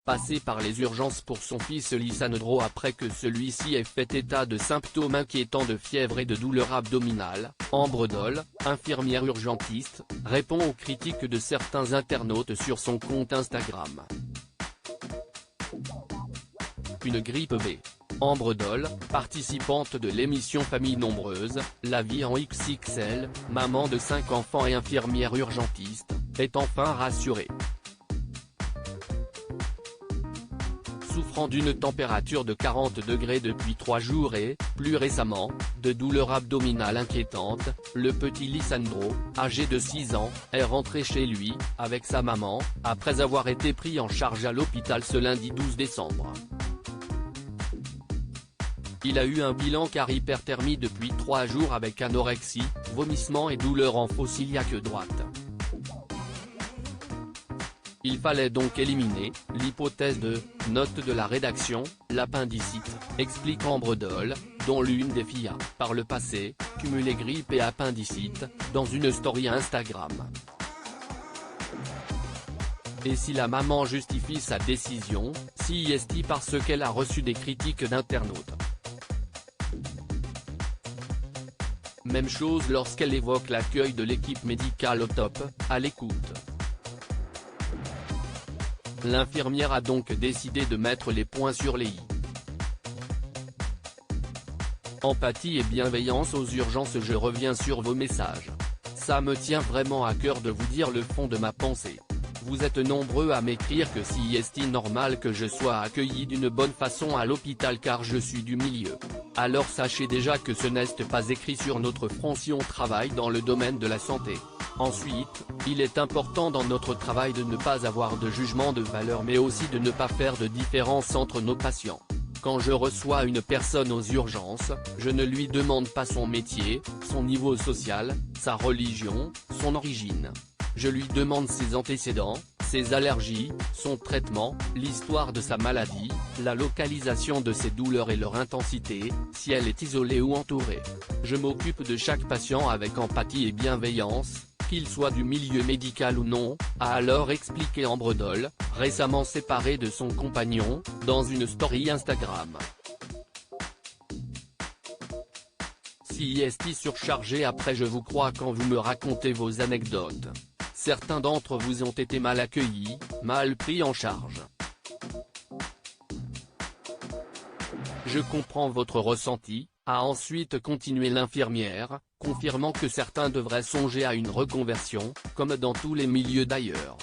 passé par les urgences pour son fils Lisandro après que celui-ci ait fait état de symptômes inquiétants de fièvre et de douleurs abdominales. Ambre Doll, infirmière urgentiste, répond aux critiques de certains internautes sur son compte Instagram. Une grippe B. Ambre Doll, participante de l'émission Famille Nombreuse, La vie en XXL, maman de 5 enfants et infirmière urgentiste, est enfin rassurée. Souffrant d'une température de 40 degrés depuis 3 jours et, plus récemment, de douleurs abdominales inquiétantes, le petit Lisandro, âgé de 6 ans, est rentré chez lui, avec sa maman, après avoir été pris en charge à l'hôpital ce lundi 12 décembre. Il a eu un bilan car hyperthermie depuis 3 jours avec anorexie, vomissements et douleurs en fosse iliaque droite. Il fallait donc éliminer l'hypothèse de « note de la rédaction », l'appendicite, explique Ambre Doll, dont l'une des filles a, par le passé, cumulé grippe et appendicite, dans une story Instagram. Et si la maman justifie sa décision, c'est parce qu'elle a reçu des critiques d'internautes. Même chose lorsqu'elle évoque l'accueil de l'équipe médicale au top, à l'écoute. L'infirmière a donc décidé de mettre les points sur les i. Empathie et bienveillance aux urgences. Je reviens sur vos messages. Ça me tient vraiment à cœur de vous dire le fond de ma pensée. Vous êtes nombreux à m'écrire que c'est normal que je sois accueilli d'une bonne façon à l'hôpital car je suis du milieu. Alors sachez déjà que ce n'est pas écrit sur notre front si on travaille dans le domaine de la santé. Ensuite, il est important dans notre travail de ne pas avoir de jugement de valeur mais aussi de ne pas faire de différence entre nos patients. Quand je reçois une personne aux urgences, je ne lui demande pas son métier, son niveau social, sa religion, son origine. Je lui demande ses antécédents, ses allergies, son traitement, l'histoire de sa maladie, la localisation de ses douleurs et leur intensité, si elle est isolée ou entourée. Je m'occupe de chaque patient avec empathie et bienveillance, qu'il soit du milieu médical ou non, a alors expliqué Ambre Doll, récemment séparée de son compagnon, dans une story Instagram. C'est surchargé après je vous crois quand vous me racontez vos anecdotes. Certains d'entre vous ont été mal accueillis, mal pris en charge. Je comprends votre ressenti, a ensuite continué l'infirmière, confirmant que certains devraient songer à une reconversion, comme dans tous les milieux d'ailleurs.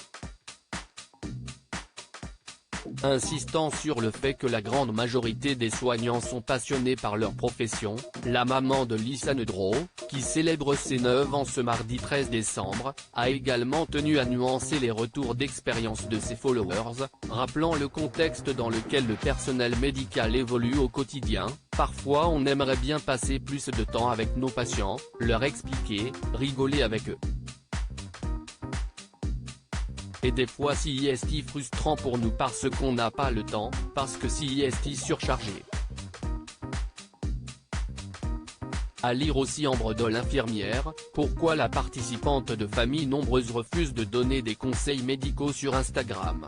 Insistant sur le fait que la grande majorité des soignants sont passionnés par leur profession, la maman de Lisandro, qui célèbre ses 9 ans ce mardi 13 décembre, a également tenu à nuancer les retours d'expérience de ses followers, rappelant le contexte dans lequel le personnel médical évolue au quotidien. Parfois on aimerait bien passer plus de temps avec nos patients, leur expliquer, rigoler avec eux. Et des fois c'est frustrant pour nous parce qu'on n'a pas le temps, parce que c'est surchargé. À lire aussi Ambre Doll infirmière, pourquoi la participante de Famille Nombreuse refuse de donner des conseils médicaux sur Instagram.